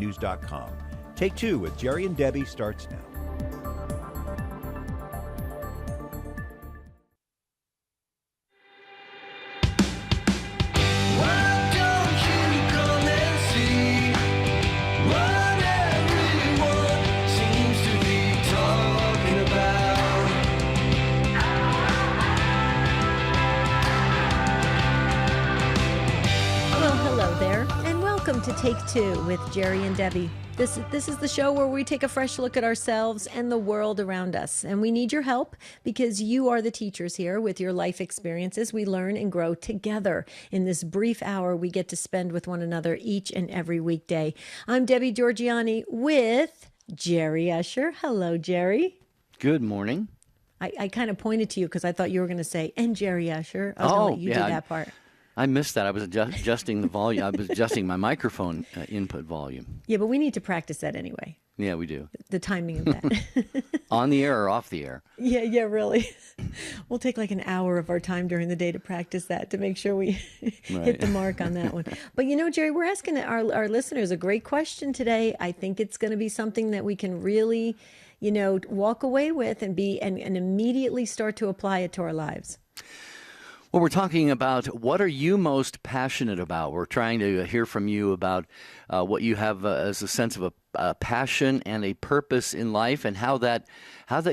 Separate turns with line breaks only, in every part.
TakeTwoNews.com. Take Two with Jerry and Debbie starts now.
To Take Two with Jerry and Debbie. This is the show where we take a fresh look at ourselves and the world around us. And we need your help because you are the teachers here with your life experiences. We learn and grow together in this brief hour we get to spend with one another each and every weekday. I'm Debbie Georgiani with Jerry Usher. Hello, Jerry.
Good morning.
I kind of pointed to you because I thought you were going to say, and Jerry Usher. I was going to let you do that part.
I missed that. I was adjusting the volume. I was adjusting my microphone input volume.
Yeah, but we need to practice that anyway.
Yeah, we do.
The timing of that.
On the air or off the air?
Yeah, really. We'll take like an hour of our time during the day to practice that to make sure we hit the mark on that one. But you know, Jerry, we're asking our listeners a great question today. I think it's going to be something that we can really, walk away with and immediately start to apply it to our lives.
Well, we're talking about what are you most passionate about? We're trying to hear from you about what you have as a sense of a passion and a purpose in life, and how that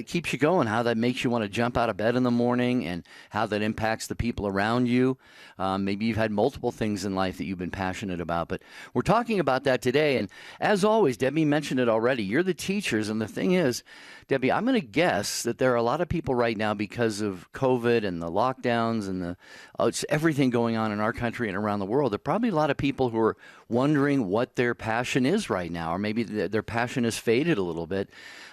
keeps you going, how that makes you want to jump out of bed in the morning, and how that impacts the people around you. Maybe you've had multiple things in life that you've been passionate about, but we're talking about that today. And as always, Debbie mentioned it already. You're the teachers, and the thing is, Debbie, I'm going to guess that there are a lot of people right now because of COVID and the lockdowns and it's everything going on in our country and around the world. There are probably a lot of people who are wondering what their passion is right now, or maybe their passion has faded a little bit.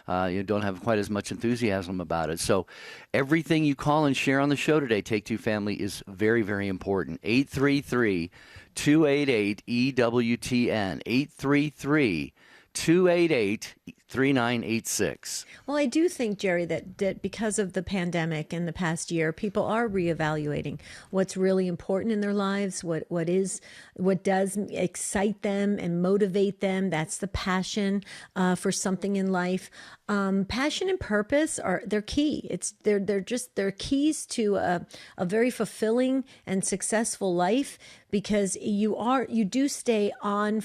You don't have quite as much enthusiasm about it. So everything you call and share on the show today, Take Two Family, is very, very important. 833-288-EWTN. 833-288-3986.
Well, I do think, Jerry, that because of the pandemic and the past year, people are reevaluating what's really important in their lives, what does excite them and motivate them. That's the passion for something in life. Passion and purpose they're key. They're keys to a very fulfilling and successful life, because you do stay on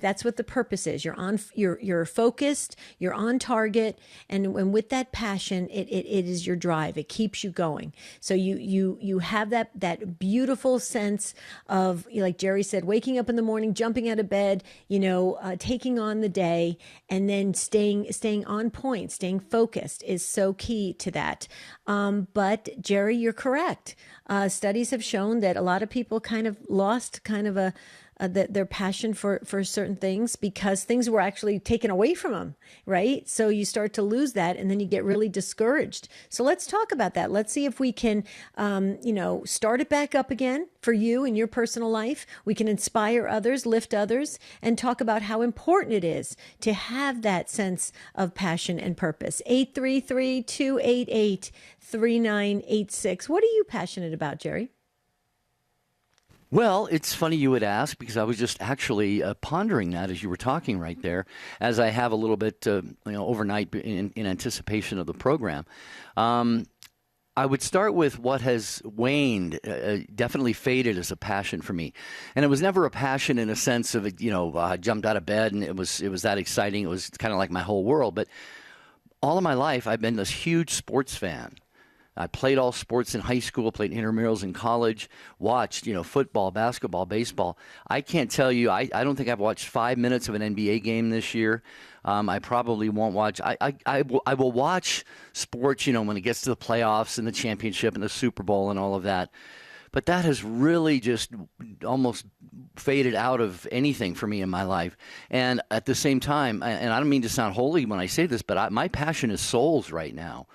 that's what the purpose is. You're focused, you're on target, and with that passion, it is your drive. It keeps you going. So you have that beautiful sense of, like Jerry said, waking up in the morning, jumping out of bed, taking on the day, and then staying on point, staying focused is so key to that. But Jerry, you're correct. Studies have shown that a lot of people kind of lost their passion for certain things because things were actually taken away from them, right? So you start to lose that, and then you get really discouraged. So let's talk about that. Let's see if we can, start it back up again for you in your personal life. We can inspire others, lift others, and talk about how important it is to have that sense of passion and purpose. 833-288-3986. What are you passionate about, Jerry?
Well, it's funny you would ask, because I was just actually pondering that as you were talking right there, as I have a little bit, overnight in anticipation of the program. I would start with what has waned, definitely faded as a passion for me. And it was never a passion in a sense of, I jumped out of bed and it was that exciting. It was kind of like my whole world. But all of my life, I've been this huge sports fan. I played all sports in high school, played intramurals in college, watched, football, basketball, baseball. I can't tell you, I don't think I've watched 5 minutes of an NBA game this year. I probably won't watch. I will watch sports, when it gets to the playoffs and the championship and the Super Bowl and all of that. But that has really just almost faded out of anything for me in my life. And at the same time, and I don't mean to sound holy when I say this, but my passion is souls right now.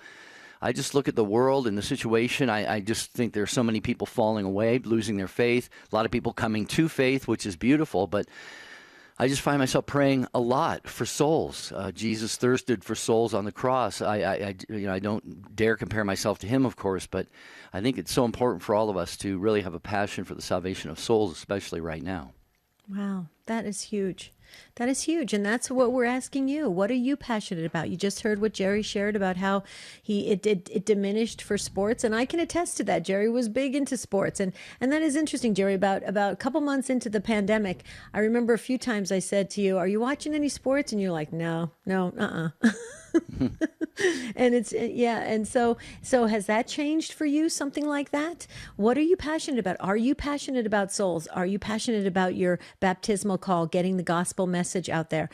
I just look at the world and the situation. I just think there are so many people falling away, losing their faith, a lot of people coming to faith, which is beautiful. But I just find myself praying a lot for souls. Jesus thirsted for souls on the cross. I don't dare compare myself to him, of course, but I think it's so important for all of us to really have a passion for the salvation of souls, especially right now.
Wow, that is huge. That is huge. And that's what we're asking you. What are you passionate about? You just heard what Jerry shared about how it diminished for sports. And I can attest to that. Jerry was big into sports. And that is interesting, Jerry. About a couple months into the pandemic, I remember a few times I said to you, are you watching any sports? And you're like, no, And and so has that changed for you, something like that? What are you passionate about? Are you passionate about souls? Are you passionate about your baptismal call, getting the gospel message out there?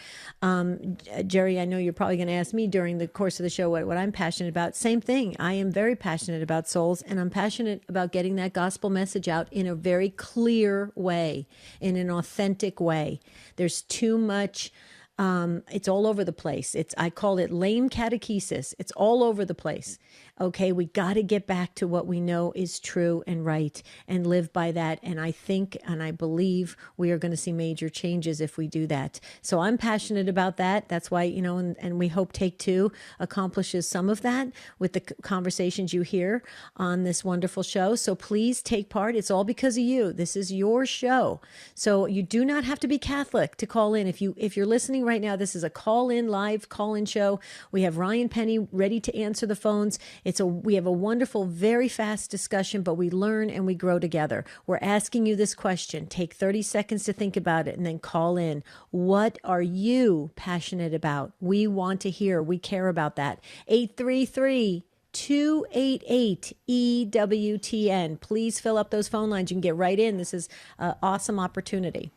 Jerry, I know you're probably going to ask me during the course of the show what I'm passionate about. Same thing. I am very passionate about souls, and I'm passionate about getting that gospel message out in a very clear way, in an authentic way. There's too much. It's all over the place. I call it lame catechesis. It's all over the place. Okay, we got to get back to what we know is true and right and live by that. And I think and I believe we are going to see major changes if we do that. So I'm passionate about that. That's why, and we hope Take Two accomplishes some of that with the conversations you hear on this wonderful show. So please take part. It's all because of you. This is your show. So you do not have to be Catholic to call in. If you're listening right now, this is a live call-in show. We have Ryan Penny ready to answer the phones. We have a wonderful, very fast discussion, but we learn and we grow together. We're asking you this question. Take 30 seconds to think about it and then call in. What are you passionate about? We want to hear. We care about that. 833-288-EWTN. Please fill up those phone lines. You can get right in. This is an awesome opportunity.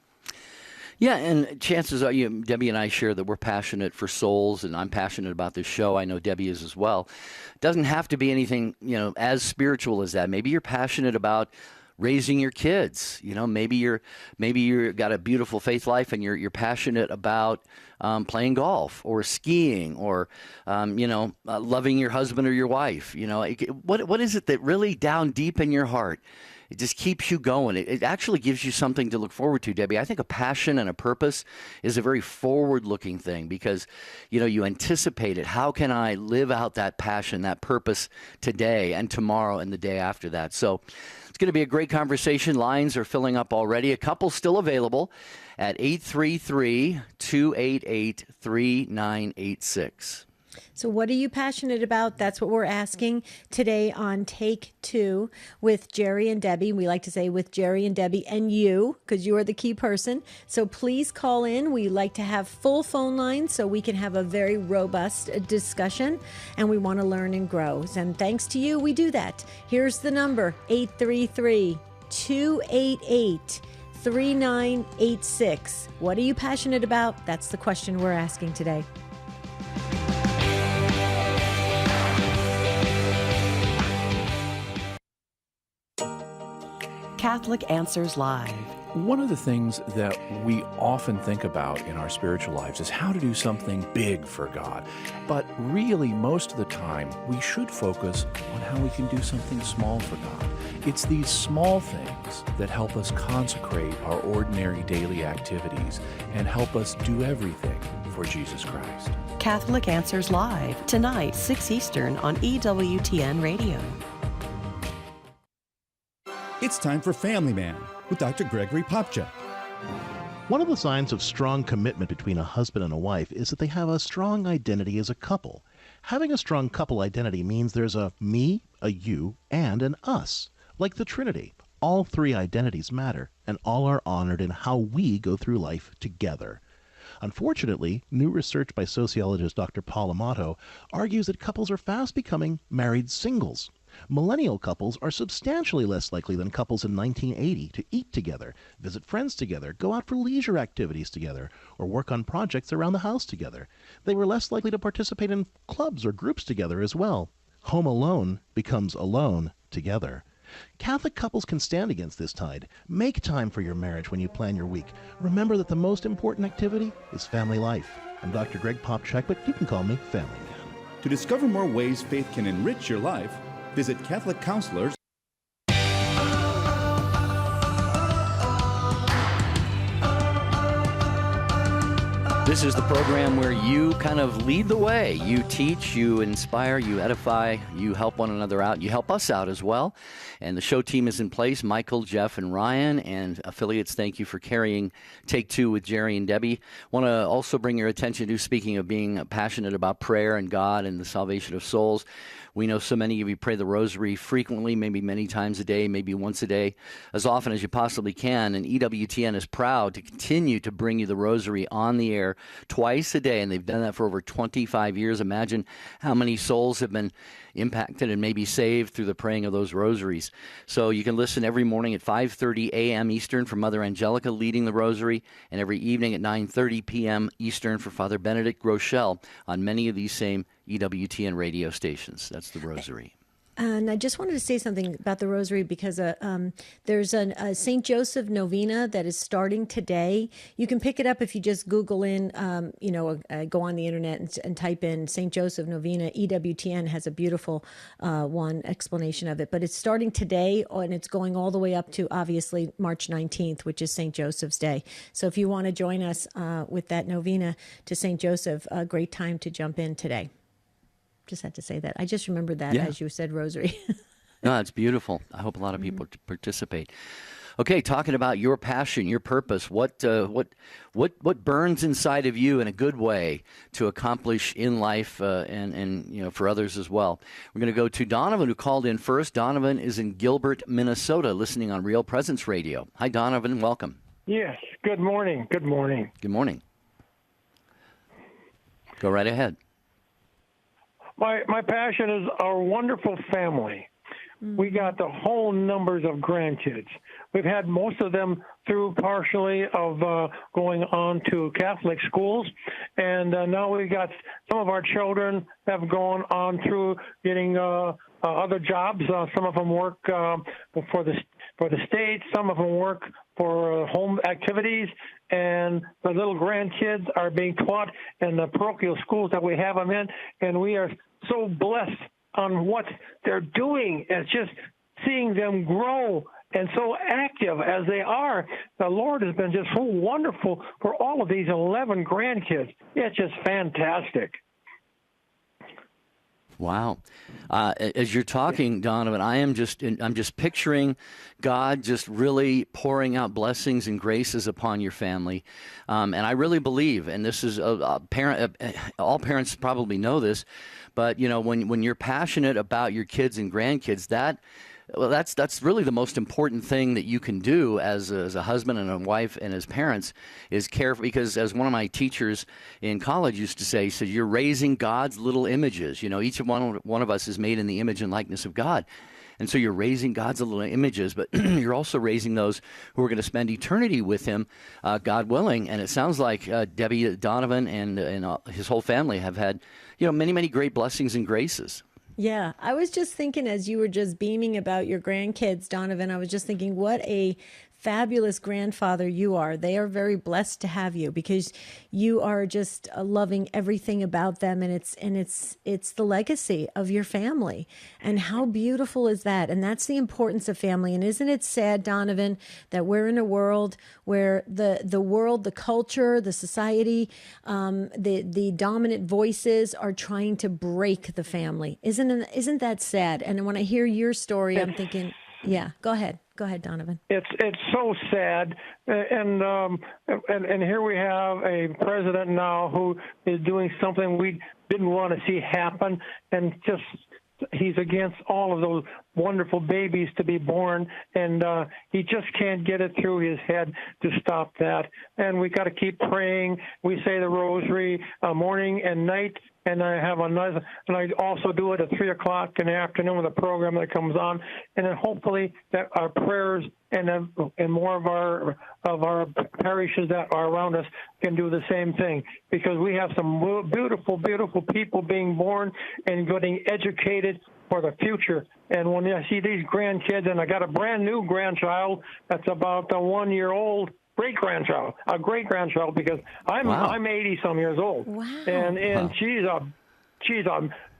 Yeah, and chances are, Debbie and I share that we're passionate for souls, and I'm passionate about this show. I know Debbie is as well. It doesn't have to be anything, as spiritual as that. Maybe you're passionate about raising your kids. Maybe you're got a beautiful faith life, and you're passionate about playing golf or skiing or loving your husband or your wife. What is it that really down deep in your heart? It just keeps you going. It actually gives you something to look forward to, Debbie. I think a passion and a purpose is a very forward-looking thing because, you anticipate it. How can I live out that passion, that purpose today and tomorrow and the day after that? So it's going to be a great conversation. Lines are filling up already. A couple still available at 833-288-3986.
So what are you passionate about? That's what we're asking today on Take Two with Jerry and Debbie. We like to say with Jerry and Debbie and you, because you are the key person. So please call in. We like to have full phone lines so we can have a very robust discussion, and we want to learn and grow. And thanks to you, we do that. Here's the number, 833-288-3986. What are you passionate about? That's the question we're asking today.
Catholic Answers Live.
One of the things that we often think about in our spiritual lives is how to do something big for God. But really, most of the time, we should focus on how we can do something small for God. It's these small things that help us consecrate our ordinary daily activities and help us do everything for Jesus Christ.
Catholic Answers Live, tonight, 6 Eastern on EWTN Radio.
It's time for Family Man with Dr. Gregory Popchak.
One of the signs of strong commitment between a husband and a wife is that they have a strong identity as a couple. Having a strong couple identity means there's a me, a you, and an us. Like the Trinity, all three identities matter, and all are honored in how we go through life together. Unfortunately, new research by sociologist Dr. Paul Amato argues that couples are fast becoming married singles. Millennial couples are substantially less likely than couples in 1980 to eat together, visit friends together, go out for leisure activities together, or work on projects around the house together. They were less likely to participate in clubs or groups together as well. Home alone becomes alone together. Catholic couples can stand against this tide. Make time for your marriage when you plan your week. Remember that the most important activity is family life. I'm Dr. Greg Popchak, but you can call me Family Man.
To discover more ways faith can enrich your life, visit Catholic Counselors.
This is the program where you kind of lead the way. You teach, you inspire, you edify, you help one another out, you help us out as well. And the show team is in place, Michael, Jeff, and Ryan. And affiliates, thank you for carrying Take Two with Jerry and Debbie. Want to also bring your attention to, speaking of being passionate about prayer and God and the salvation of souls, we know so many of you pray the rosary frequently, maybe many times a day, maybe once a day, as often as you possibly can. And EWTN is proud to continue to bring you the rosary on the air twice a day, and they've done that for over 25 years. Imagine how many souls have been impacted and maybe saved through the praying of those rosaries. So you can listen every morning at 5:30 a.m. Eastern for Mother Angelica leading the rosary, and every evening at 9:30 p.m. Eastern for Father Benedict Groeschel on many of these same EWTN radio stations. That's the rosary.
And I just wanted to say something about the rosary because there's a St. Joseph Novena that is starting today. You can pick it up if you just Google in, go on the internet and type in St. Joseph Novena. EWTN has a beautiful one explanation of it. But it's starting today, and it's going all the way up to, obviously, March 19th, which is St. Joseph's Day. So if you want to join us with that Novena to St. Joseph, a great time to jump in today. Just had to say that. I just remembered that as you said rosary.
No, it's beautiful. I hope a lot of people participate. Okay, talking about your passion, your purpose, what burns inside of you in a good way to accomplish in life and for others as well. We're going to go to Donovan, who called in first. Donovan is in Gilbert, Minnesota, listening on Real Presence Radio. Hi, Donovan. Welcome.
Yes. Good morning. Good morning.
Good morning. Go right ahead.
My passion is our wonderful family. We got the whole numbers of grandkids. We've had most of them through partially of going on to Catholic schools, and now we got some of our children have gone on through getting other jobs. Some of them work for the state. Some of them work for home activities, and the little grandkids are being taught in the parochial schools that we have them in, and we are so blessed on what they're doing. It's just seeing them grow and so active as they are. The Lord has been just so wonderful for all of these 11 grandkids. It's just fantastic.
Wow. As you're talking, Donovan, I'm just picturing God just really pouring out blessings and graces upon your family. And I really believe, and this is all parents probably know this, but when you're passionate about your kids and grandkids, that's really the most important thing that you can do as a husband and a wife and as parents is care for, because as one of my teachers in college used to say, he said, you're raising God's little images. Each one of us is made in the image and likeness of God. And so you're raising God's little images, but you're also raising those who are going to spend eternity with him, God willing. And it sounds like Debbie Donovan and his whole family have had, many, many great blessings and graces.
Yeah, I was just thinking as you were just beaming about your grandkids, Donovan, I was just thinking what a fabulous grandfather you are. They are very blessed to have you because you are just loving everything about them, and it's the legacy of your family. And how beautiful is that? And that's the importance of family. And isn't it sad, Donovan, that we're in a world where the world, the culture, the society, the dominant voices are trying to break the family? Isn't that sad? And when I hear your story, I'm thinking, yeah, go ahead. Go ahead, Donovan.
It's so sad, and here we have a president now who is doing something we didn't want to see happen, and just he's against all of those wonderful babies to be born, and he just can't get it through his head to stop that. And we got to keep praying. We say the rosary morning and night. And I have and I also do it at 3:00 in the afternoon with a program that comes on, and then hopefully that our prayers and more of our parishes that are around us can do the same thing, because we have some beautiful, beautiful people being born and getting educated for the future. And when I see these grandkids, and I got a brand new grandchild that's about 1 year old. Great grandchild, because I'm 80 some years old,
wow.
and she's a she's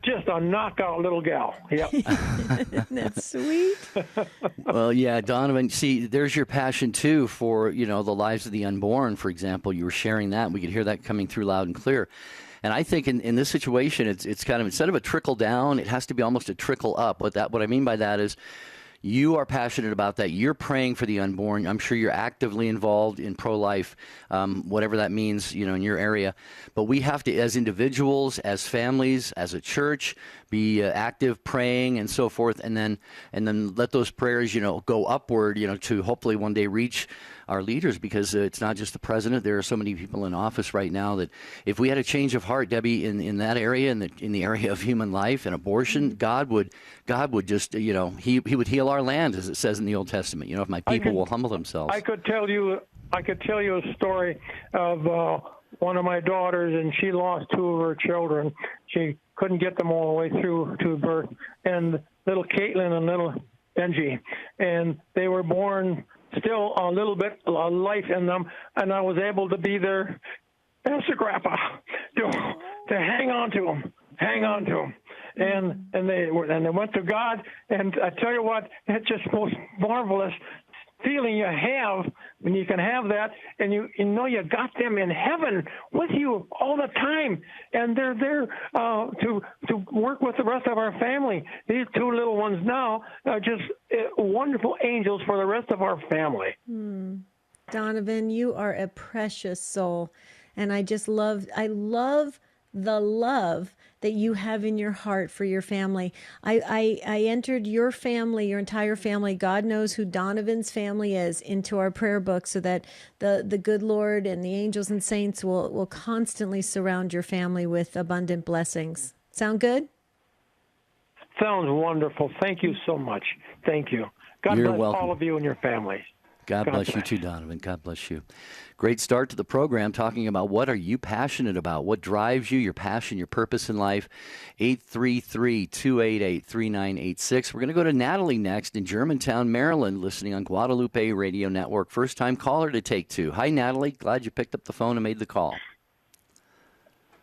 just a knockout little gal. Yep.
That's sweet.
Well, yeah, Donovan, see, there's your passion, too, for, the lives of the unborn, for example. You were sharing that. We could hear that coming through loud and clear. And I think in this situation, it's kind of, instead of a trickle down, it has to be almost a trickle up. What I mean by that is, you are passionate about that. You're praying for the unborn. I'm sure you're actively involved in pro-life, whatever that means, in your area. But we have to, as individuals, as families, as a church, be active, praying, and so forth, and then let those prayers, go upward, to hopefully one day reach our leaders, because it's not just the president. There are so many people in office right now that if we had a change of heart, Debbie, in that area, in the area of human life and abortion, God would just, he would heal our land, as it says in the Old Testament. If my people will humble themselves.
I could tell you a story of one of my daughters, and she lost two of her children. She couldn't get them all the way through to birth, and little Caitlin and little Benji, and they were born still a little bit of life in them, and I was able to be there as a grandpa to hang on to them, and they went to God, and I tell you what, it's just the most marvelous feeling you have when you can have that, and you know you got them in heaven with you all the time, and they're there to work with the rest of our family. These two little ones now are just wonderful angels for the rest of our family.
Donovan, you are a precious soul, and I love the love that you have in your heart for your family. I entered your family, your entire family, God knows who Donovan's family is, into our prayer book, so that the good Lord and the angels and saints will constantly surround your family with abundant blessings. Sound good?
Sounds wonderful. Thank you so much. Thank you. God
You're
bless
welcome.
all of you and your families.
God bless you too, Donovan. God bless you. Great start to the program, talking about what are you passionate about, what drives you, your passion, your purpose in life. 833-288-3986. We're going to go to Natalie next in Germantown, Maryland, listening on Guadalupe Radio Network. First-time caller to Take Two. Hi, Natalie. Glad you picked up the phone and made the call.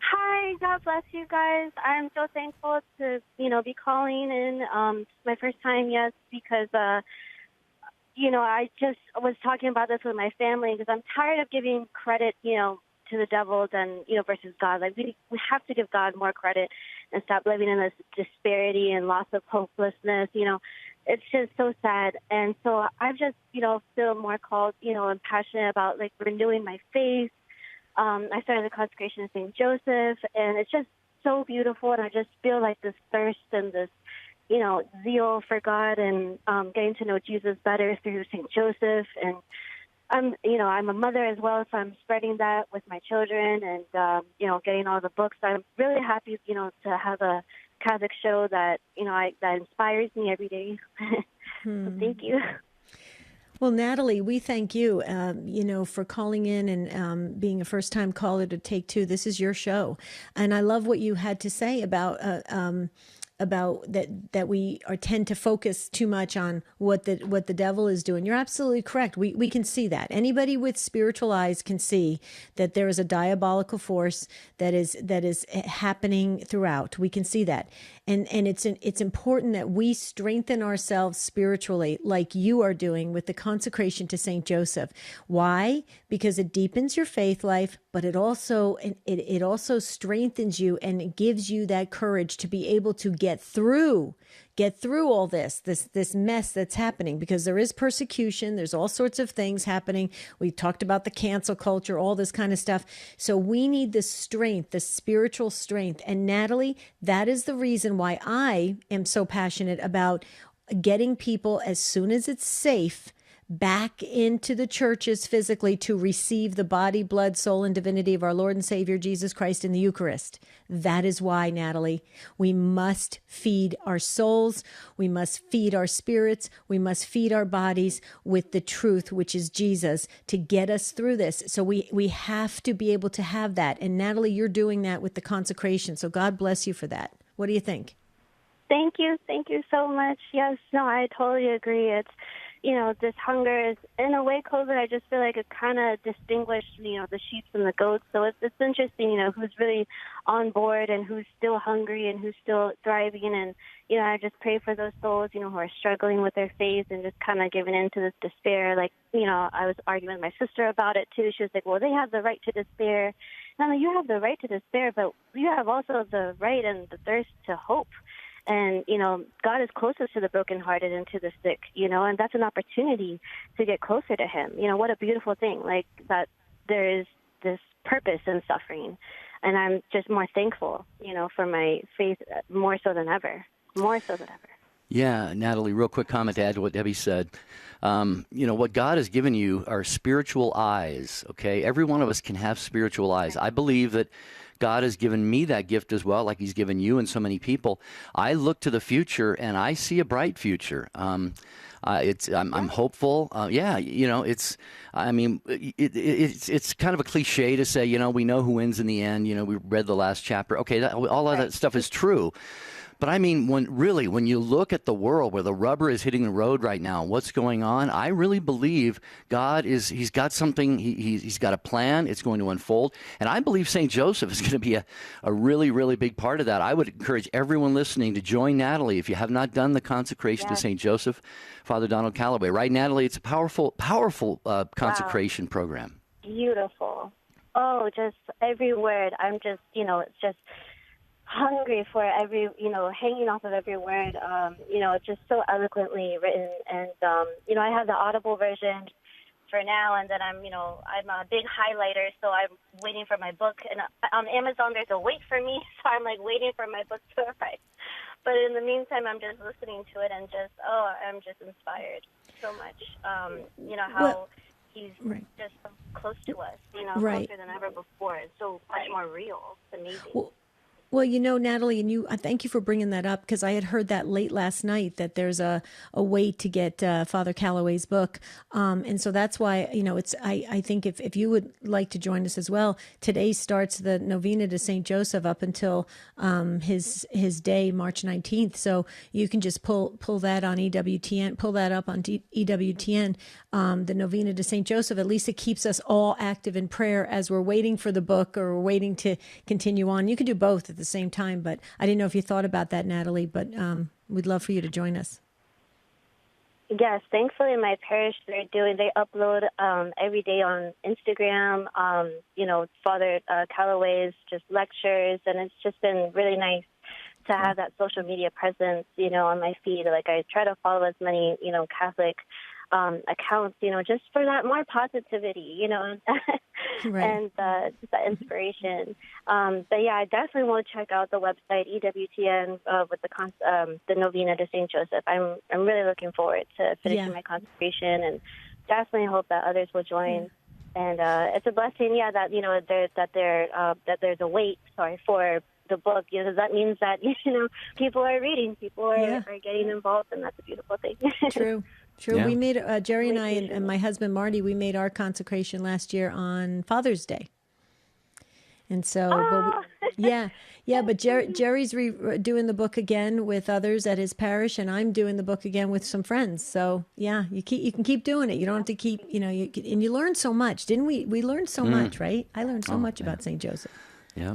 Hi, God bless you guys. I'm so thankful to, be calling in. My first time, yes, because I just was talking about this with my family, because I'm tired of giving credit, to the devil than, versus God. Like, we have to give God more credit and stop living in this disparity and loss of hopelessness. It's just so sad. And so I've just, feel more called, and passionate about, like, renewing my faith. I started the consecration of St. Joseph, and it's just so beautiful. And I just feel like this thirst and this, zeal for God, and getting to know Jesus better through St. Joseph. And I'm a mother as well, so I'm spreading that with my children, and, getting all the books. I'm really happy, to have a Catholic show that, that inspires me every day. So thank you.
Well, Natalie, we thank you, for calling in and being a first-time caller to Take Two. This is your show, and I love what you had to say about that we tend to focus too much on what the devil is doing. You're absolutely correct. We can see that. Anybody with spiritual eyes can see that there is a diabolical force that is happening throughout. We can see that. And it's important that we strengthen ourselves spiritually, like you are doing with the consecration to St. Joseph. Why? Because it deepens your faith life, but it also strengthens you, and it gives you that courage to be able to get through all this mess that's happening, because there is persecution. There's all sorts of things happening. We talked about the cancel culture, all this kind of stuff. So we need the strength, the spiritual strength. And Natalie, that is the reason why I am so passionate about getting people, as soon as it's safe, back into the churches physically to receive the body, blood, soul, and divinity of our Lord and Savior Jesus Christ in the Eucharist. That is why, Natalie, we must feed our souls, we must feed our spirits, we must feed our bodies with the truth, which is Jesus, to get us through this. So we have to be able to have that. And Natalie, you're doing that with the consecration. So God bless you for that. What do you think?
Thank you so much. Yes, no, I totally agree. It's this hunger is, in a way, COVID, I just feel like it kind of distinguished, the sheep and the goats. So it's interesting, who's really on board and who's still hungry and who's still thriving. And, I just pray for those souls, who are struggling with their faith and just kind of giving into this despair. Like, I was arguing with my sister about it, too. She was like, well, they have the right to despair. And I'm like, you have the right to despair, but you have also the right and the thirst to hope. And, God is closest to the brokenhearted and to the sick, and that's an opportunity to get closer to him. What a beautiful thing, like that there is this purpose in suffering. And I'm just more thankful, for my faith more so than ever.
Yeah, Natalie, real quick comment to add to what Debbie said. What God has given you are spiritual eyes, okay? Every one of us can have spiritual eyes. I believe that God has given me that gift as well, like he's given you and so many people. I look to the future, and I see a bright future. I'm hopeful. It's kind of a cliche to say, we know who wins in the end. We read the last chapter. Okay, all of that stuff is true. But I mean, when you look at the world where the rubber is hitting the road right now, what's going on, I really believe he's got something, he's got a plan, it's going to unfold. And I believe St. Joseph is going to be a really, really big part of that. I would encourage everyone listening to join Natalie if you have not done the consecration to St. Joseph, Father Donald Calloway. Right, Natalie? It's a powerful consecration program.
Beautiful. Oh, just every word. I'm just, it's just hungry for every, hanging off of every word, just so eloquently written. And, I have the Audible version for now, and then I'm a big highlighter, so I'm waiting for my book. And on Amazon, there's a wait for me, so I'm like waiting for my book to arrive. But in the meantime, I'm just listening to it and I'm just inspired so much. How he's just so close to us, closer than ever before. It's so much more real. It's amazing.
Well, Natalie, and I thank you for bringing that up, because I had heard that late last night that there's a wait to get Father Calloway's book. And so that's why, I think if you would like to join us as well, today starts the Novena to St. Joseph up until his day, March 19th. So you can just pull that on EWTN, pull that up on EWTN, the Novena to St. Joseph. At least it keeps us all active in prayer as we're waiting for the book or we're waiting to continue on. You can do both at the same time, but I didn't know if you thought about that, Natalie, but we'd love for you to join us.
Yes, thankfully in my parish they upload every day on Instagram, Father Calloway's just lectures, and it's just been really nice to have that social media presence, on my feed. Like I try to follow as many, Catholic accounts, just for that more positivity, and just that inspiration. But yeah, I definitely will check out the website EWTN with the Novena to St. Joseph. I'm really looking forward to finishing my consecration, and definitely hope that others will join. And it's a blessing, that there's a wait, for the book, that means that people are reading, people are getting involved, and that's a beautiful thing.
True. Yeah. We made Jerry and I and my husband Marty. We made our consecration last year on Father's Day, and so but Jerry's doing the book again with others at his parish, and I'm doing the book again with some friends. So you can keep doing it. You don't have to keep and you learn so much, didn't we? We learned so much, right? I learned so much about St. Joseph.
Yeah.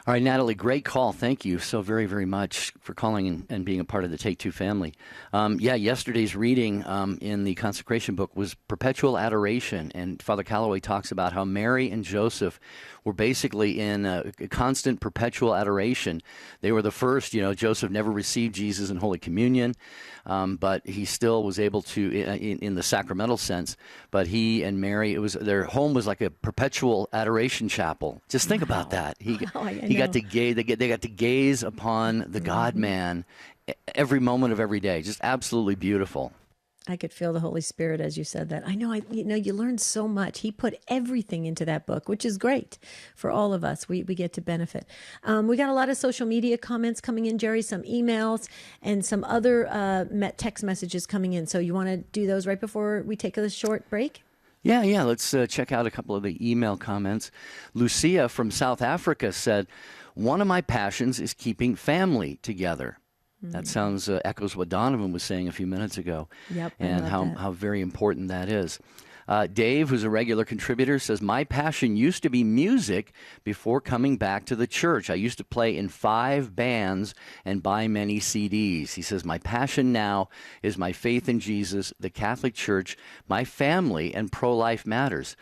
All right, Natalie, great call. Thank you so very, very much for calling and being a part of the Take Two family. Yesterday's reading in the consecration book was Perpetual Adoration, and Father Calloway talks about how Mary and Joseph were basically in a constant perpetual adoration. They were the first, Joseph never received Jesus in Holy Communion, but he still was able to, in the sacramental sense, but he and Mary, their home was like a perpetual adoration chapel. Just think about that. They got to gaze upon the God-man every moment of every day. Just absolutely beautiful.
I could feel the Holy Spirit as you said that. I know, you learn so much. He put everything into that book, which is great for all of us. We get to benefit. We got a lot of social media comments coming in, Jerry, some emails and some other text messages coming in. So you want to do those right before we take a short break?
Yeah. Let's check out a couple of the email comments. Lucia from South Africa said, "One of my passions is keeping family together." That sounds echoes what Donovan was saying a few minutes ago,
Yep,
and how very important that is. Dave, who's a regular contributor, says, my passion used to be music before coming back to the church. I used to play in 5 bands and buy many CDs. He says, my passion now is my faith in Jesus, the Catholic Church, my family, and pro-life matters.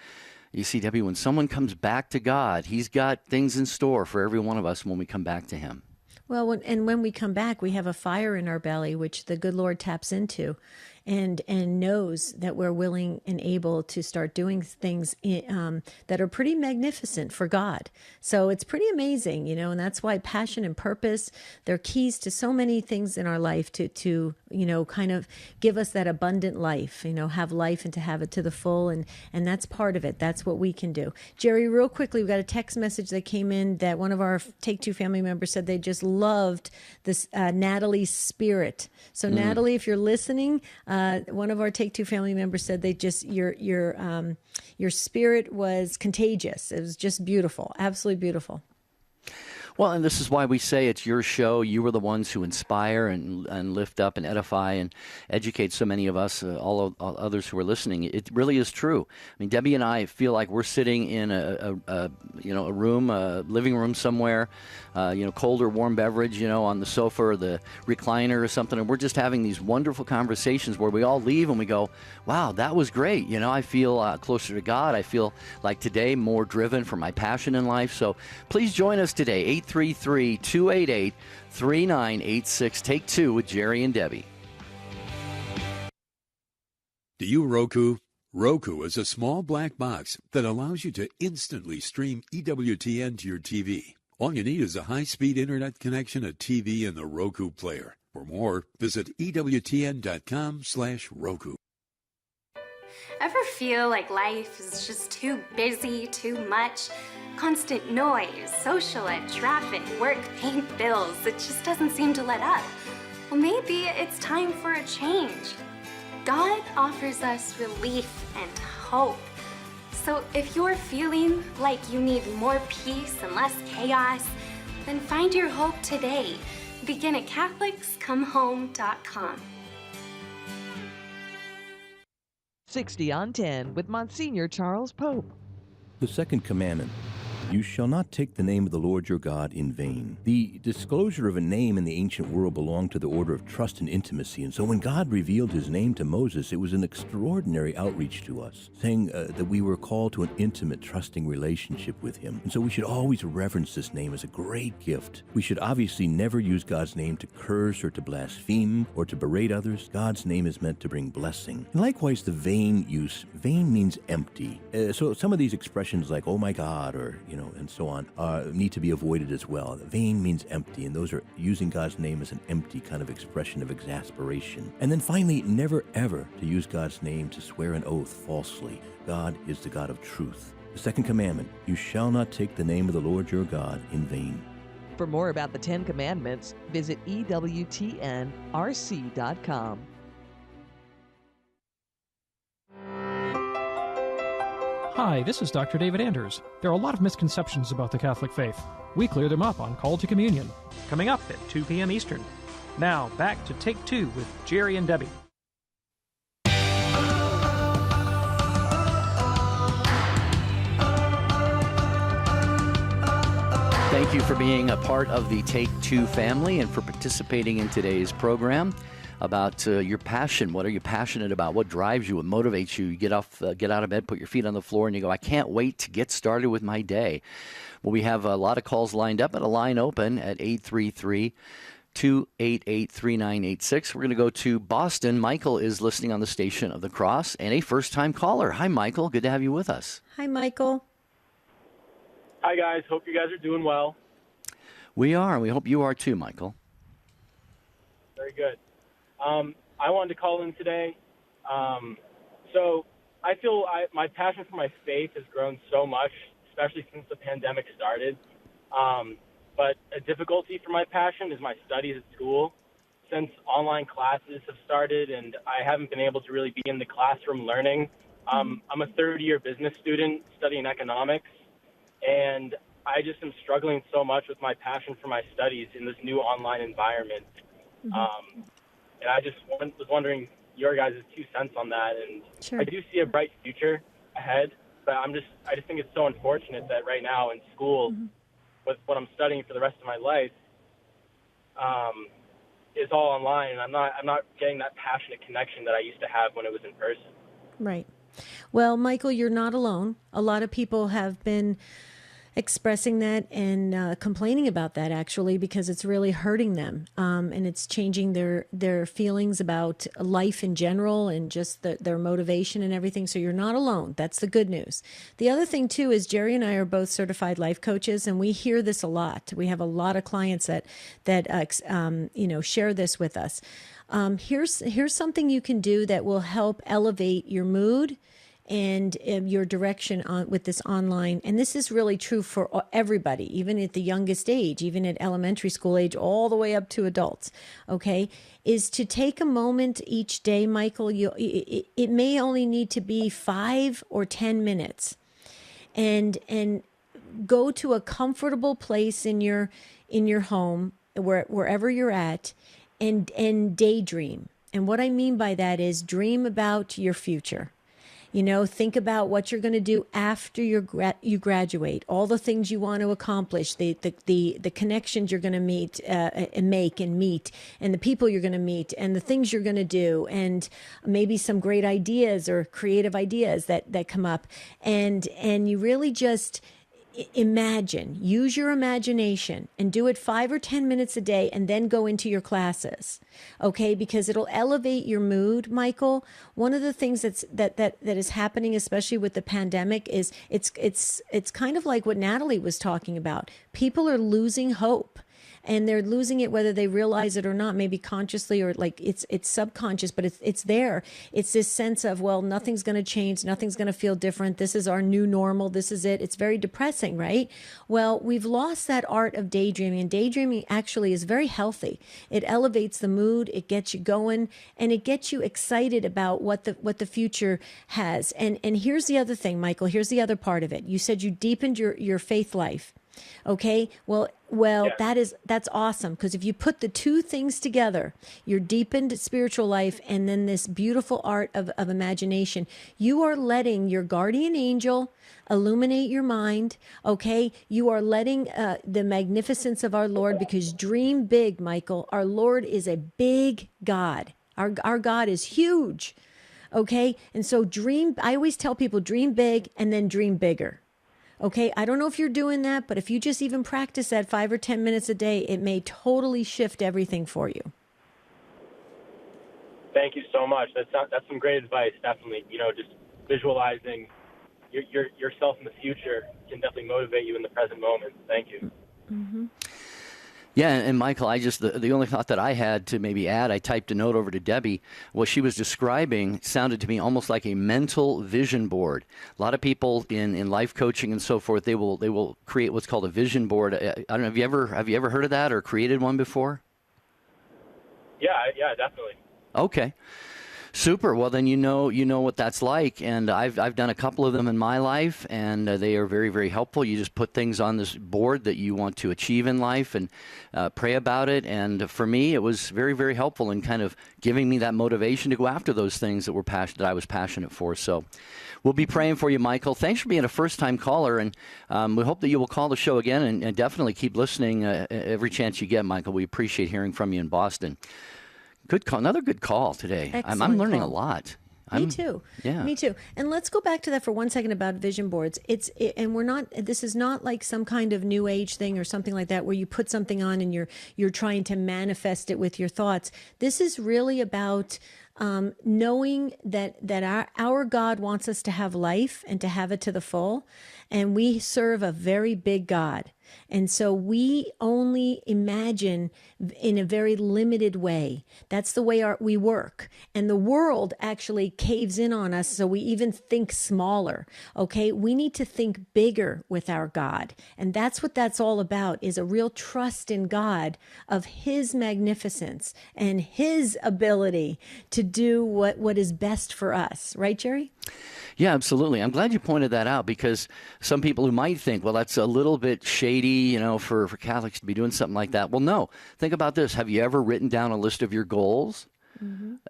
You see, Debbie, when someone comes back to God, he's got things in store for every one of us when we come back to him.
Well, when we come back, we have a fire in our belly, which the good Lord taps into, and knows that we're willing and able to start doing things that are pretty magnificent for God. So it's pretty amazing, and that's why passion and purpose, they're keys to so many things in our life to kind of give us that abundant life, have life and to have it to the full. And that's part of it. That's what we can do. Jerry, real quickly, we got a text message that came in that one of our Take Two family members said they just loved this Natalie's spirit. So Natalie, if you're listening, one of our Take Two family members said they just your spirit was contagious. It was just beautiful, absolutely beautiful.
Well, and this is why we say it's your show. You are the ones who inspire and lift up and edify and educate so many of us, all others who are listening. It really is true. I mean, Debbie and I feel like we're sitting in a room, a living room somewhere, cold or warm beverage, on the sofa or the recliner or something, and we're just having these wonderful conversations where we all leave and we go, wow, that was great. I feel closer to God. I feel like today more driven for my passion in life. So please join us today, 833-288-3986. Take Two with Jerry and Debbie.
Do you Roku? Roku is a small black box that allows you to instantly stream EWTN to your TV. All you need is a high-speed internet connection, a TV, and the Roku player. For more, visit EWTN.com/Roku.
Ever feel like life is just too busy, too much? Constant noise, social and traffic, work, paying bills. It just doesn't seem to let up. Well, maybe it's time for a change. God offers us relief and hope. So if you're feeling like you need more peace and less chaos, then find your hope today. Begin at CatholicsComeHome.com.
60 on 10 with Monsignor Charles Pope.
The second commandment. You shall not take the name of the Lord your God in vain. The disclosure of a name in the ancient world belonged to the order of trust and intimacy, and so when God revealed his name to Moses, it was an extraordinary outreach to us, saying that we were called to an intimate, trusting relationship with him. And so we should always reverence this name as a great gift. We should obviously never use God's name to curse or to blaspheme or to berate others. God's name is meant to bring blessing. And likewise, the vain use, vain means empty. So some of these expressions like, oh my God, or and so on, need to be avoided as well. Vain means empty, and those are using God's name as an empty kind of expression of exasperation. And then finally, never ever to use God's name to swear an oath falsely. God is the God of truth. The second commandment, you shall not take the name of the Lord your God in vain.
For more about the 10 Commandments, visit EWTNRC.com.
Hi, this is Dr. David Anders. There are a lot of misconceptions about the Catholic faith. We clear them up on Call to Communion, coming up at 2 p.m. Eastern. Now, back to Take Two with Jerry and Debbie.
Thank you for being a part of the Take Two family and for participating in today's program about your passion. What are you passionate about? What drives you? What motivates you? You get out of bed, put your feet on the floor, and you go, I can't wait to get started with my day. Well, we have a lot of calls lined up and a line open at 833-288-3986. We're going to go to Boston. Michael is listening on the station of the Cross and a first-time caller. Hi, Michael. Good to have you with us.
Hi, Michael.
Hi, guys. Hope you guys are doing well.
We are, and we hope you are too, Michael.
Very good. I wanted to call in today. So I feel my passion for my faith has grown so much, especially since the pandemic started. But a difficulty for my passion is my studies at school. Since online classes have started and I haven't been able to really be in the classroom learning, I'm a third-year business student studying economics, and I just am struggling so much with my passion for my studies in this new online environment. And I just was wondering your guys' 2 cents on that. And
Sure.
I do see a bright future ahead, but I just think it's so unfortunate that right now in school, with what I'm studying for the rest of my life, is all online, and I'm not getting that passionate connection that I used to have when it was in person.
Right. Well, Michael, you're not alone. A lot of people have been expressing that and complaining about that, actually, because it's really hurting them, and it's changing their feelings about life in general and just their motivation and everything. So you're not alone. That's the good news. The other thing, too, is Jerry and I are both certified life coaches, and we hear this a lot. We have a lot of clients that share this with us. Here's something you can do that will help elevate your mood and your direction with this online. And this is really true for everybody, even at the youngest age, even at elementary school age, all the way up to adults, okay, is to take a moment each day, Michael. It may only need to be 5 or 10 minutes, and go to a comfortable place in your home, wherever you're at, and daydream. And what I mean by that is dream about your future. Think about what you're going to do after you graduate, all the things you want to accomplish, the connections you're going to meet and meet, and the people you're going to meet, and the things you're going to do, and maybe some great ideas or creative ideas that come up. And you really just use your imagination, and do it 5 or 10 minutes a day, and then go into your classes, okay? Because it'll elevate your mood, Michael. One of the things that is happening, especially with the pandemic, is it's kind of like what Natalie was talking about. People are losing hope. And they're losing it whether they realize it or not, maybe consciously or like it's subconscious, but it's there. It's this sense of, well, nothing's going to change. Nothing's going to feel different. This is our new normal. This is it. It's very depressing, right? Well, we've lost that art of daydreaming, and daydreaming actually is very healthy. It elevates the mood. It gets you going, and it gets you excited about what the future has. And here's the other thing, Michael. Here's the other part of it. You said you deepened your faith life. Okay. Well, yeah. That's awesome. Because if you put the two things together, your deepened spiritual life and then this beautiful art of imagination, you are letting your guardian angel illuminate your mind. Okay. You are letting the magnificence of our Lord, because dream big, Michael. Our Lord is a big God. Our God is huge. Okay. And so I always tell people, dream big and then dream bigger. Okay, I don't know if you're doing that, but if you just even practice that 5 or 10 minutes a day, it may totally shift everything for you.
Thank you so much. That's some great advice. Definitely, just visualizing yourself in the future can definitely motivate you in the present moment. Thank you.
Mm-hmm.
Yeah, and Michael, the only thought that I had to maybe add, I typed a note over to Debbie. What she was describing sounded to me almost like a mental vision board. A lot of people in life coaching and so forth, they will create what's called a vision board. I don't know, have you ever heard of that or created one before?
Yeah, definitely.
Okay. Super. Well, then you know what that's like, and I've done a couple of them in my life, and they are very, very helpful. You just put things on this board that you want to achieve in life and pray about it. And for me, it was very, very helpful in kind of giving me that motivation to go after those things that I was passionate for. So we'll be praying for you, Michael. Thanks for being a first-time caller, and we hope that you will call the show again and definitely keep listening every chance you get, Michael. We appreciate hearing from you in Boston. Good call. Another good call today. I'm learning a lot.
Me too.
Yeah.
Me too. And let's go back to that for 1 second about vision boards. This is not like some kind of new age thing or something like that where you put something on and you're trying to manifest it with your thoughts. This is really about knowing that our God wants us to have life and to have it to the full. And we serve a very big God. And so we only imagine in a very limited way. That's the way we work. And the world actually caves in on us, so we even think smaller. Okay? We need to think bigger with our God. And that's what that's all about, is a real trust in God of His magnificence and His ability to do what is best for us. Right, Jerry?
Yeah, absolutely. I'm glad you pointed that out, because some people who might think, well, that's a little bit shady weighty, for Catholics to be doing something like that. Well, no. Think about this. Have you ever written down a list of your goals?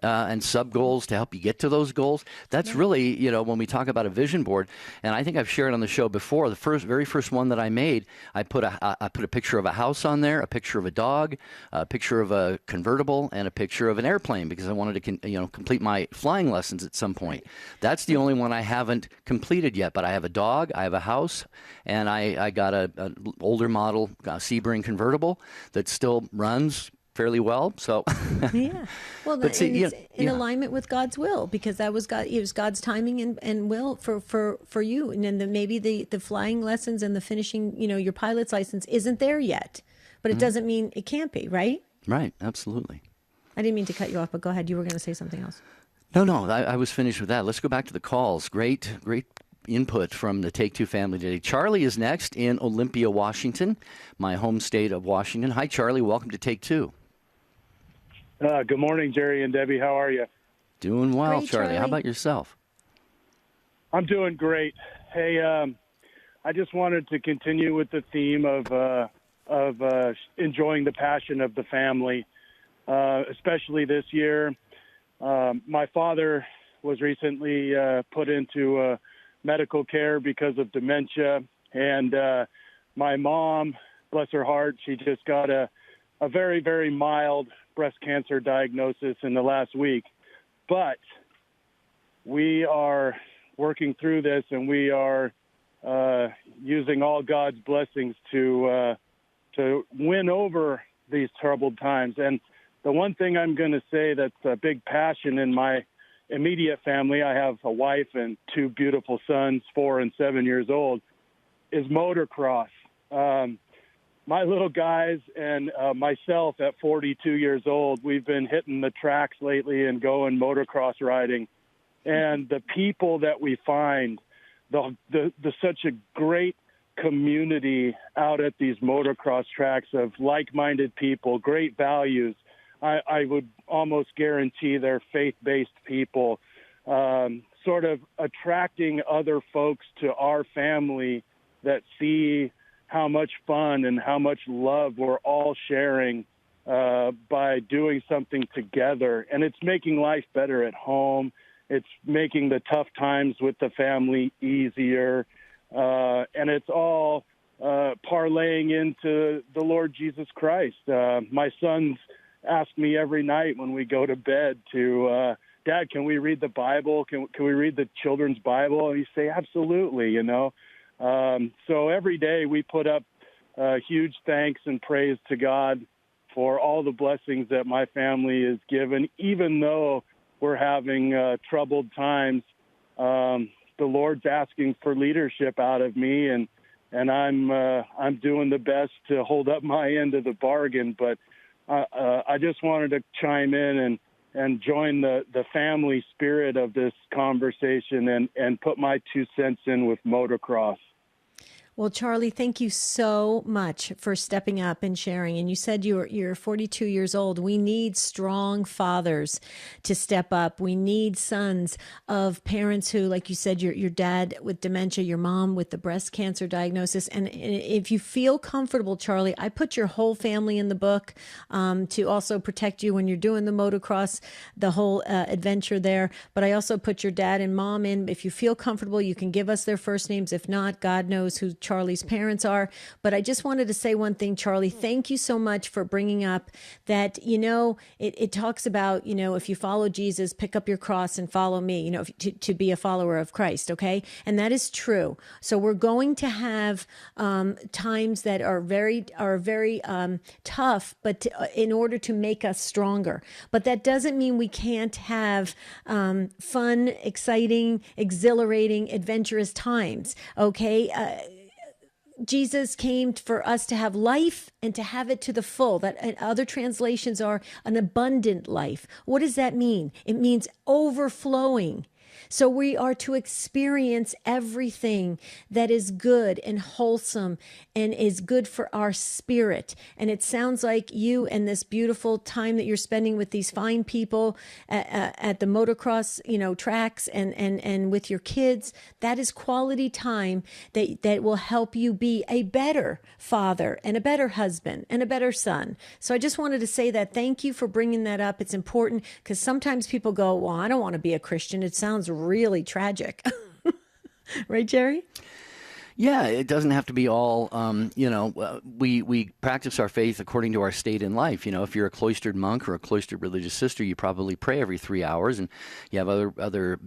And sub-goals to help you get to those goals? That's really, when we talk about a vision board, and I think I've shared on the show before, the very first one that I made, I put a picture of a house on there, a picture of a dog, a picture of a convertible, and a picture of an airplane, because I wanted to complete my flying lessons at some point. That's the only one I haven't completed yet, but I have a dog, I have a house, and I got an older model Sebring convertible that still runs fairly well. So
yeah, well, it's in alignment with God's will, because that was God. It was God's timing and will for you. And then maybe the flying lessons and the finishing, your pilot's license isn't there yet, but it doesn't mean it can't be, right?
Right, absolutely.
I didn't mean to cut you off, but go ahead. You were going to say something else.
No, I was finished with that. Let's go back to the calls. Great input from the Take Two family today. Charlie is next in Olympia, Washington, my home state of Washington. Hi, Charlie. Welcome to Take Two.
Good morning, Jerry and Debbie. How are you?
Doing well,
Great,
Charlie. How about yourself?
I'm doing great. Hey, I just wanted to continue with the theme of enjoying the passion of the family, especially this year. My father was recently put into medical care because of dementia, and my mom, bless her heart, she just got a very, very mild breast cancer diagnosis in the last week. But we are working through this, and we are using all God's blessings to win over these troubled times. And the one thing I'm going to say that's a big passion in my immediate family, I have a wife and two beautiful sons, 4 and 7 years old, is motocross. My little guys and myself at 42 years old, we've been hitting the tracks lately and going motocross riding. And the people that we find, the such a great community out at these motocross tracks of like-minded people, great values. I would almost guarantee they're faith-based people, sort of attracting other folks to our family that see how much fun and how much love we're all sharing by doing something together. And it's making life better at home. It's making the tough times with the family easier. And it's all parlaying into the Lord Jesus Christ. My sons ask me every night when we go to bed Dad, can we read the Bible? Can we read the children's Bible? And you say, absolutely, So every day we put up huge thanks and praise to God for all the blessings that my family is given. Even though we're having troubled times, the Lord's asking for leadership out of me, and I'm doing the best to hold up my end of the bargain. But I just wanted to chime in and join the family spirit of this conversation and put my 2 cents in with motocross.
Well, Charlie, thank you so much for stepping up and sharing. And you said you're 42 years old. We need strong fathers to step up. We need sons of parents who, like you said, your dad with dementia, your mom with the breast cancer diagnosis. And if you feel comfortable, Charlie, I put your whole family in the book to also protect you when you're doing the motocross, the whole adventure there. But I also put your dad and mom in. If you feel comfortable, you can give us their first names. If not, God knows who Charlie's parents are. But I just wanted to say one thing, Charlie. Thank you so much for bringing up that, it talks about, if you follow Jesus, pick up your cross and follow me, to be a follower of Christ. Okay. And that is true. So we're going to have times that are very tough, but in order to make us stronger. But that doesn't mean we can't have fun, exciting, exhilarating, adventurous times. Okay. Jesus came for us to have life and to have it to the full. That other translations are an abundant life. What does that mean? It means overflowing. So we are to experience everything that is good and wholesome and is good for our spirit. And it sounds like you and this beautiful time that you're spending with these fine people at the motocross, tracks and with your kids, that is quality time that will help you be a better father and a better husband and a better son. So I just wanted to say that. Thank you for bringing that up. It's important because sometimes people go, well, I don't want to be a Christian. It sounds really tragic. Right, Jerry?
Yeah, it doesn't have to be all, we practice our faith according to our state in life. If you're a cloistered monk or a cloistered religious sister, you probably pray every 3 hours, and you have other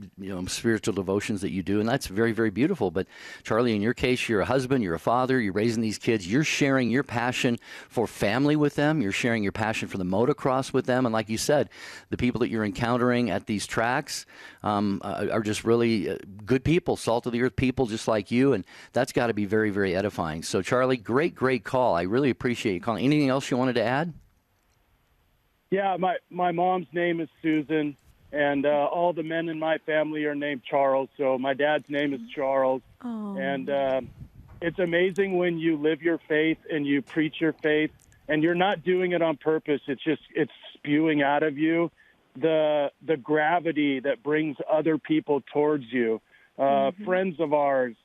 spiritual devotions that you do, and that's very, very beautiful. But Charlie, in your case, you're a husband, you're a father, you're raising these kids, you're sharing your passion for family with them, you're sharing your passion for the motocross with them, and like you said, the people that you're encountering at these tracks are just really good people, salt of the earth people just like you, and that's got to be very, very edifying. So, Charlie, great call. I really appreciate you calling. Anything else you wanted to add?
Yeah, my mom's name is Susan, and all the men in my family are named Charles. So my dad's name is Charles.
Oh.
And it's amazing when you live your faith and you preach your faith, and you're not doing it on purpose. It's spewing out of you the gravity that brings other people towards you. Friends of ours.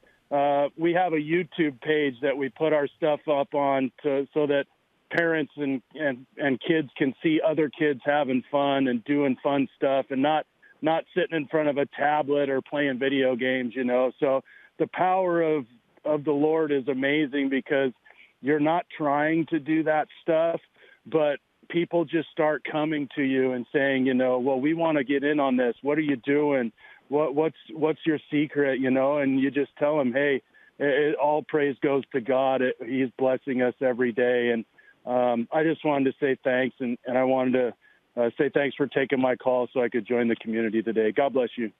We have a YouTube page that we put our stuff up on so that parents and kids can see other kids having fun and doing fun stuff and not sitting in front of a tablet or playing video games, So the power of the Lord is amazing because you're not trying to do that stuff, but people just start coming to you and saying, well, we want to get in on this. What are you doing? What's your secret, and you just tell them, hey, all praise goes to God. He's blessing us every day. And I just wanted to say thanks, and I wanted to say thanks for taking my call so I could join the community today. God bless you.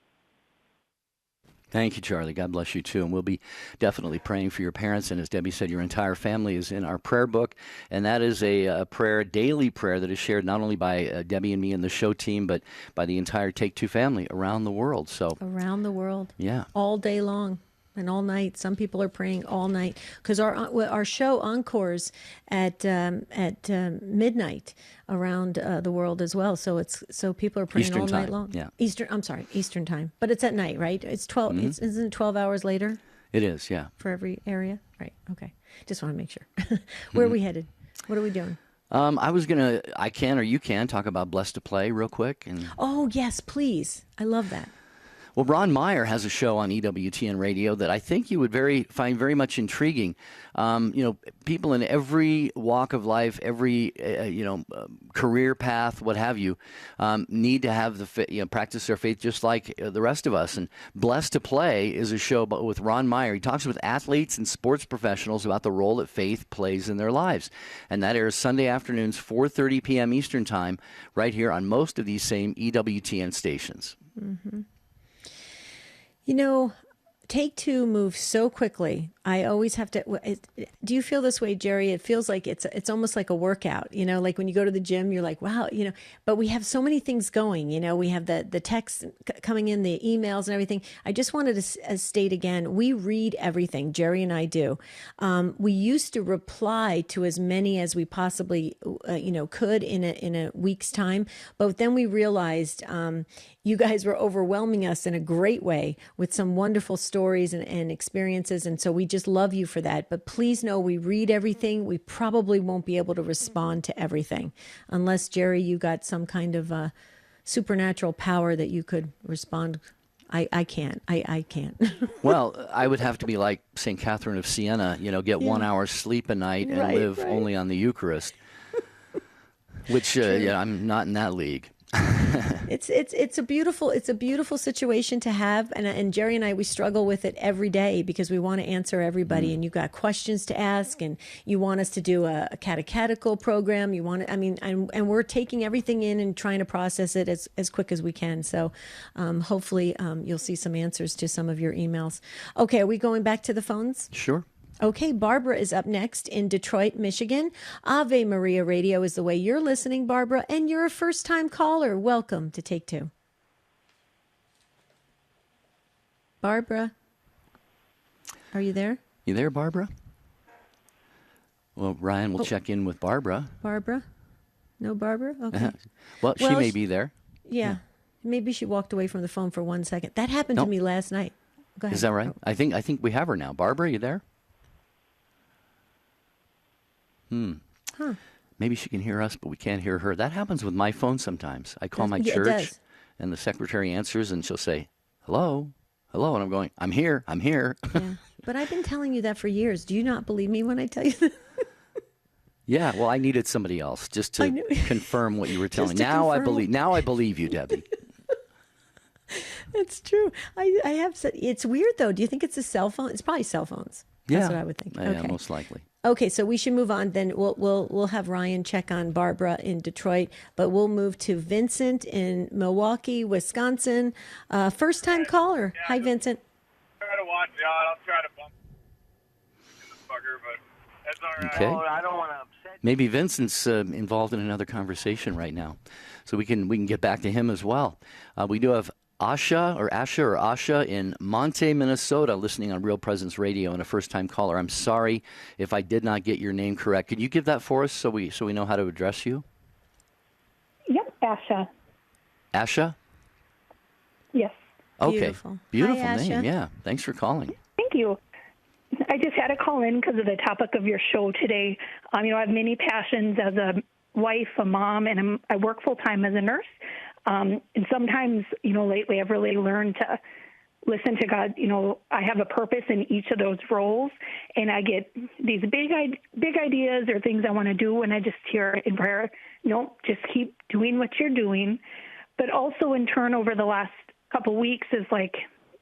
Thank you, Charlie. God bless you, too. And we'll be definitely praying for your parents. And as Debbie said, your entire family is in our prayer book. And that is a daily prayer that is shared not only by Debbie and me and the show team, but by the entire Take Two family around the world. So
around the world.
Yeah.
All day long. And all night. Some people are praying all night because our show encores at midnight around the world as well. So people are praying
Eastern
all
time.
night long.
Yeah.
Eastern time. But it's at night, right? It's 12.
Mm-hmm.
Isn't it 12 hours later?
It is, yeah.
For every area, right? Okay. Just want to make sure. Where are we headed? What are we doing?
I can or you can talk about Blessed to Play real quick.
Oh yes, please. I love that.
Well, Ron Meyer has a show on EWTN radio that I think you would find very much intriguing. People in every walk of life, every career path, what have you, need to have practice their faith just like the rest of us. And Blessed to Play is a show with Ron Meyer. He talks with athletes and sports professionals about the role that faith plays in their lives, and that airs Sunday afternoons, 4:30 p.m. Eastern Time, right here on most of these same EWTN stations.
Mm-hmm. Take Two moves so quickly. I always have to. Do you feel this way, Jerry? It feels like it's almost like a workout. Like when you go to the gym, you're like, wow. But we have so many things going. We have the texts coming in, the emails, and everything. I just wanted to state again: we read everything. Jerry and I do. We used to reply to as many as we possibly could in a week's time, but then we realized you guys were overwhelming us in a great way with some wonderful stories and experiences. And so we just love you for that. But please know we read everything. We probably won't be able to respond to everything unless, Jerry, you got some kind of supernatural power that you could respond. I can't. I can't.
Well, I would have to be like St. Catherine of Siena, get 1 hour's sleep a night and live only on the Eucharist, which I'm not in that league.
It's a beautiful situation to have, and Jerry and I, we struggle with it every day because we want to answer everybody, and you got questions to ask, and you want us to do a catechetical program. And we're taking everything in and trying to process it as quick as we can. So hopefully you'll see some answers to some of your emails. Okay, are we going back to the phones?
Sure.
Okay, Barbara is up next in Detroit, Michigan. Ave Maria Radio is the way you're listening, Barbara, and you're a first-time caller. Welcome to Take Two. Barbara, are you there?
You there, Barbara? Well, Ryan will check in with Barbara.
Barbara? No Barbara? Okay.
Well, she may be there.
Yeah. Maybe she walked away from the phone for 1 second. That happened to me last night. Go ahead.
Is that right? I think we have her now. Barbara, you there?
Huh.
Maybe she can hear us, but we can't hear her. That happens with my phone sometimes. I call my
Yeah, it
church,
does.
and the secretary answers, and she'll say, hello, hello, and I'm going, I'm here, I'm here.
Yeah. But I've been telling you that for years. Do you not believe me when I tell you that?
Yeah, well, I needed somebody else just to confirm what you were telling me.
to
Now
confirm.
I believe you, Debbie.
It's true. I have said, it's weird though. Do you think it's a cell phone? It's probably cell phones. That's what I would think.
Yeah,
Okay.
most likely.
Okay, so we should move on. Then we'll have Ryan check on Barbara in Detroit, but we'll move to Vincent in Milwaukee, Wisconsin. First time caller. Hi, Vincent.
Try to watch out. I'll try to bump the fucker, but that's all right.
Okay.
Oh, I don't want to upset.
Maybe Vincent's involved in another conversation right now, so we can get back to him as well. We do have Asha in Monte, Minnesota, listening on Real Presence Radio and a first-time caller. I'm sorry if I did not get your name correct. Could you give that for us so we know how to address you?
Yep, Asha.
Asha?
Yes.
Okay. Beautiful
Hi,
name.
Asha.
Yeah. Thanks for calling.
Thank you. I just had to call in because of the topic of your show today. I have many passions as a wife, a mom, and I work full-time as a nurse. And sometimes, lately I've really learned to listen to God. I have a purpose in each of those roles, and I get these big ideas or things I want to do, and I just hear in prayer, nope, just keep doing what you're doing. But also in turn over the last couple weeks is like,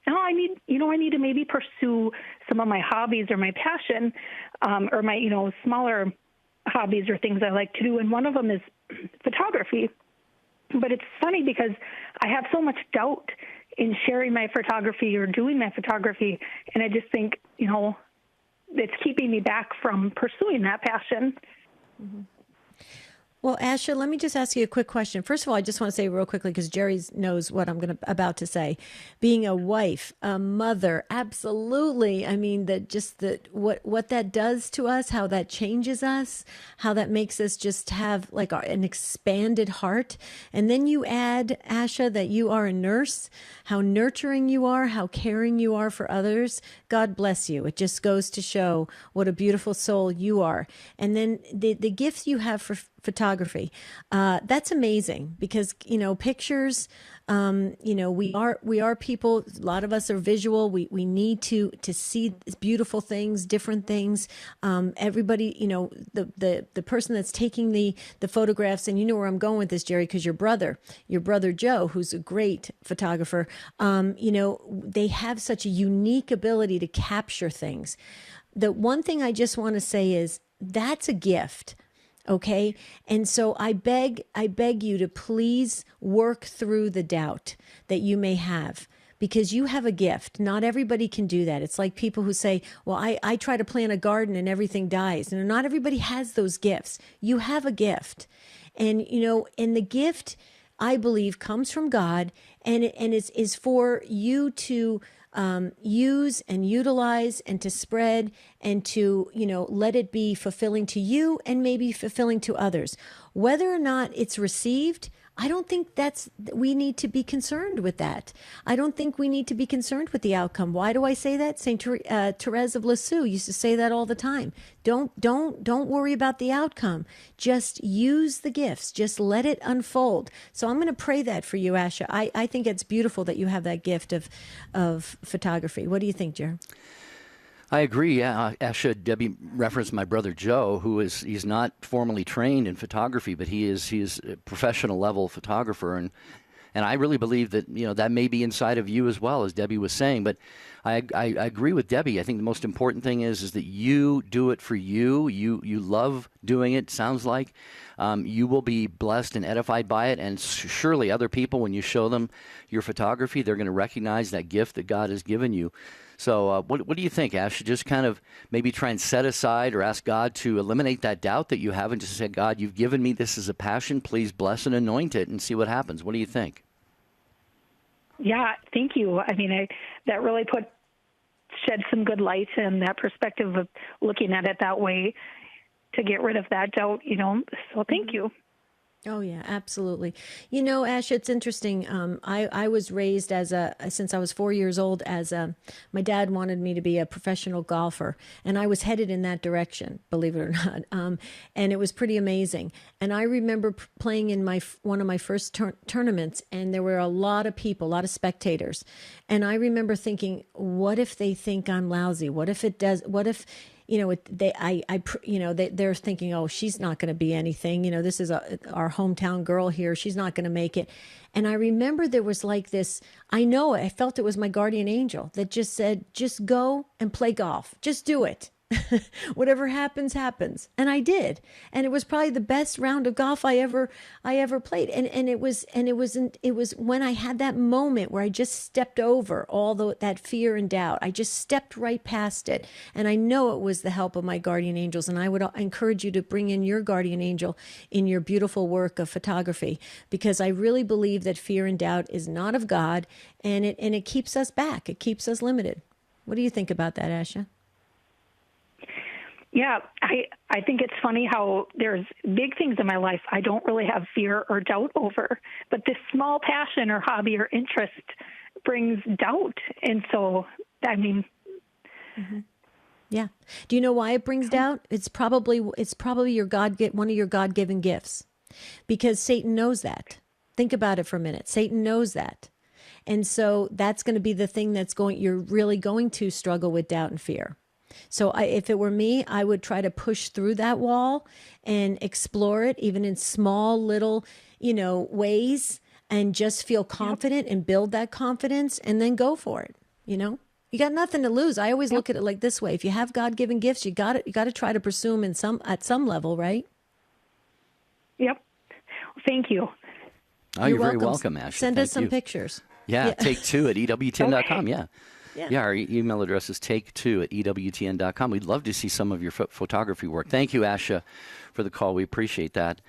no, I need to maybe pursue some of my hobbies or my passion, or my, smaller hobbies or things I like to do. And one of them is photography. But it's funny because I have so much doubt in sharing my photography or doing my photography. And I just think, it's keeping me back from pursuing that passion.
Mm-hmm. Well, Asha, let me just ask you a quick question. First of all, I just want to say real quickly, because Jerry knows what I'm about to say. Being a wife, a mother, absolutely. I mean, what that does to us, how that changes us, how that makes us just have like an expanded heart. And then you add, Asha, that you are a nurse, how nurturing you are, how caring you are for others. God bless you. It just goes to show what a beautiful soul you are. And then the gifts you have for photography, that's amazing because pictures, we are people. A lot of us are visual. We need to see beautiful things, different things. Everybody, the person that's taking the photographs, and you know where I'm going with this, Jerry, because your brother Joe, who's a great photographer, they have such a unique ability to capture things. The one thing I just want to say is that's a gift. Okay. And so I beg you to please work through the doubt that you may have, because you have a gift. Not everybody can do that. It's like people who say, well, I try to plant a garden and everything dies. And not everybody has those gifts. You have a gift. And, and the gift, I believe, comes from God, and is for you to use and utilize and to spread and to, let it be fulfilling to you and maybe fulfilling to others. Whether or not it's received, I don't think we need to be concerned with that. I don't think we need to be concerned with the outcome. Why do I say that? St. Therese of Lisieux used to say that all the time. Don't worry about the outcome. Just use the gifts. Just let it unfold. So I'm going to pray that for you, Asha. I think it's beautiful that you have that gift of photography. What do you think, Jer?
I agree. Yeah, Asha, Debbie referenced my brother Joe, he's not formally trained in photography, but he is a professional level photographer, and I really believe that that may be inside of you as well, as Debbie was saying. But I agree with Debbie. I think the most important thing is that you do it for you. You love doing it. Sounds like you will be blessed and edified by it, and surely other people, when you show them your photography, they're going to recognize that gift that God has given you. So what do you think, Ash? Just kind of maybe try and set aside or ask God to eliminate that doubt that you have and just say, God, you've given me this as a passion. Please bless and anoint it and see what happens. What do you think?
Yeah, thank you. I mean, that really shed some good light and that perspective of looking at it that way to get rid of that doubt, So thank you.
Oh yeah, absolutely. Ash, it's interesting. I was raised since I was 4 years old my dad wanted me to be a professional golfer, and I was headed in that direction, believe it or not. And it was pretty amazing. And I remember playing in one of my first tournaments, and there were a lot of people, a lot of spectators. And I remember thinking, what if they think I'm lousy? What if they're thinking, oh, she's not going to be anything. This is our hometown girl here. She's not going to make it. And I remember there was like this, I felt it was my guardian angel that just said, just go and play golf. Just do it. Whatever happens, happens. And I did. And it was probably the best round of golf I ever played. And it was when I had that moment where I just stepped over all that fear and doubt. I just stepped right past it. And I know it was the help of my guardian angels. And I would encourage you to bring in your guardian angel in your beautiful work of photography, because I really believe that fear and doubt is not of God, and it keeps us back. It keeps us limited. What do you think about that, Asha?
Yeah, I think it's funny how there's big things in my life I don't really have fear or doubt over, but this small passion or hobby or interest brings doubt. And so, I mean...
Mm-hmm. Yeah. Do you know why it brings doubt? It's probably one of your God-given gifts, because Satan knows that. Think about it for a minute. Satan knows that. And so that's going to be the thing you're really going to struggle with doubt and fear. So if it were me, I would try to push through that wall and explore it, even in small little, ways, and just feel confident and build that confidence, and then go for it. You got nothing to lose. I always look at it like this way: if you have God-given gifts, you got to try to pursue them at some level, right?
Yep. Thank you.
Oh, you're very welcome, Ashley.
Send us some pictures.
Yeah, take two at EWTN.com.
Okay.
Yeah, our email address is take2@EWTN.com. We'd love to see some of your photography work. Thank you, Asha, for the call. We appreciate that.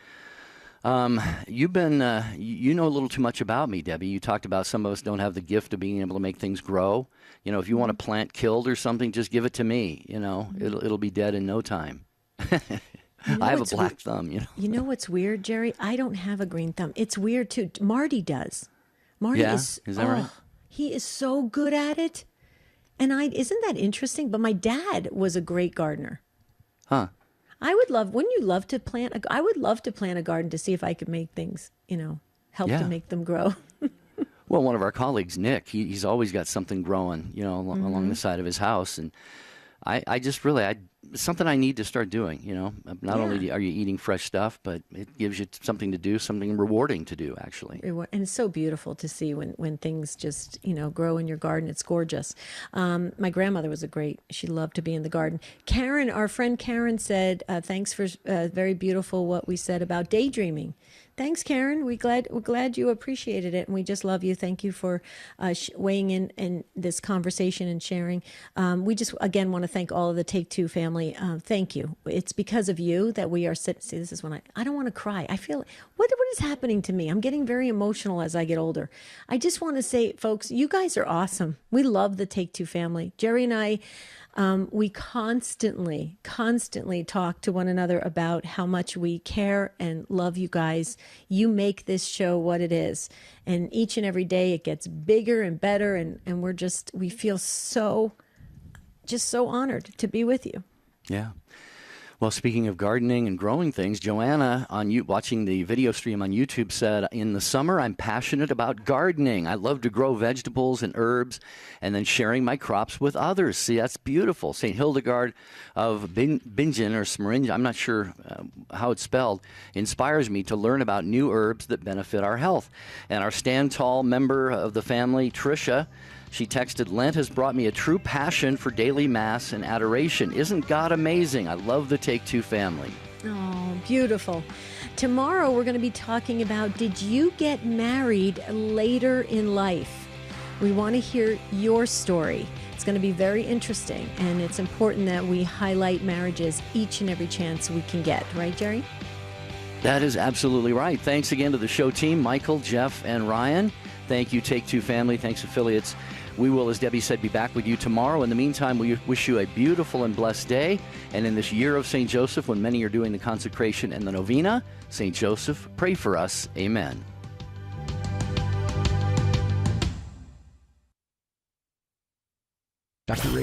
You've been, you know a little too much about me, Debbie. You talked about some of us don't have the gift of being able to make things grow. If you want a plant killed or something, just give it to me. It'll be dead in no time. I have a black thumb.
You know what's weird, Jerry? I don't have a green thumb. It's weird too. Marty does. Marty
is that right?
He is so good at it. And isn't that interesting? But my dad was a great gardener.
Huh.
Wouldn't you love to plant? I would love to plant a garden to see if I could make things, help to make them grow.
Well, one of our colleagues, Nick, he's always got something growing, along the side of his house. And I just really, it's something I need to start doing, Not only are you eating fresh stuff, but it gives you something to do, something rewarding to do, actually.
And it's so beautiful to see when things just, grow in your garden. It's gorgeous. My grandmother was she loved to be in the garden. Karen, our friend Karen said, thanks for very beautiful what we said about daydreaming. Thanks, Karen. We're glad you appreciated it, and we just love you. Thank you for weighing in this conversation and sharing. We just, again, want to thank all of the Take Two family. Thank you. It's because of you that we are sitting. See, this is when I don't want to cry. I feel, what is happening to me? I'm getting very emotional as I get older. I just want to say, folks, you guys are awesome. We love the Take Two family. Jerry and I, we constantly talk to one another about how much we care and love you guys. You make this show what it is. And each and every day it gets bigger and better. And we feel so honored to be with you.
Yeah. Well, speaking of gardening and growing things, Joanna, watching the video stream on YouTube, said, in the summer, I'm passionate about gardening. I love to grow vegetables and herbs and then sharing my crops with others. See, that's beautiful. St. Hildegard of Bingen, or Smarinja, I'm not sure how it's spelled, inspires me to learn about new herbs that benefit our health. And our Stand Tall member of the family, Tricia, she texted, Lent has brought me a true passion for daily mass and adoration. Isn't God amazing? I love the Take Two family.
Oh, beautiful. Tomorrow we're going to be talking about, did you get married later in life? We want to hear your story. It's going to be very interesting, and it's important that we highlight marriages each and every chance we can get. Right, Jerry?
That is absolutely right. Thanks again to the show team, Michael, Jeff, and Ryan. Thank you, Take Two family. Thanks, affiliates. We will, as Debbie said, be back with you tomorrow. In the meantime, we wish you a beautiful and blessed day. And in this year of St. Joseph, when many are doing the consecration and the novena, St. Joseph, pray for us. Amen.
Dr. Ray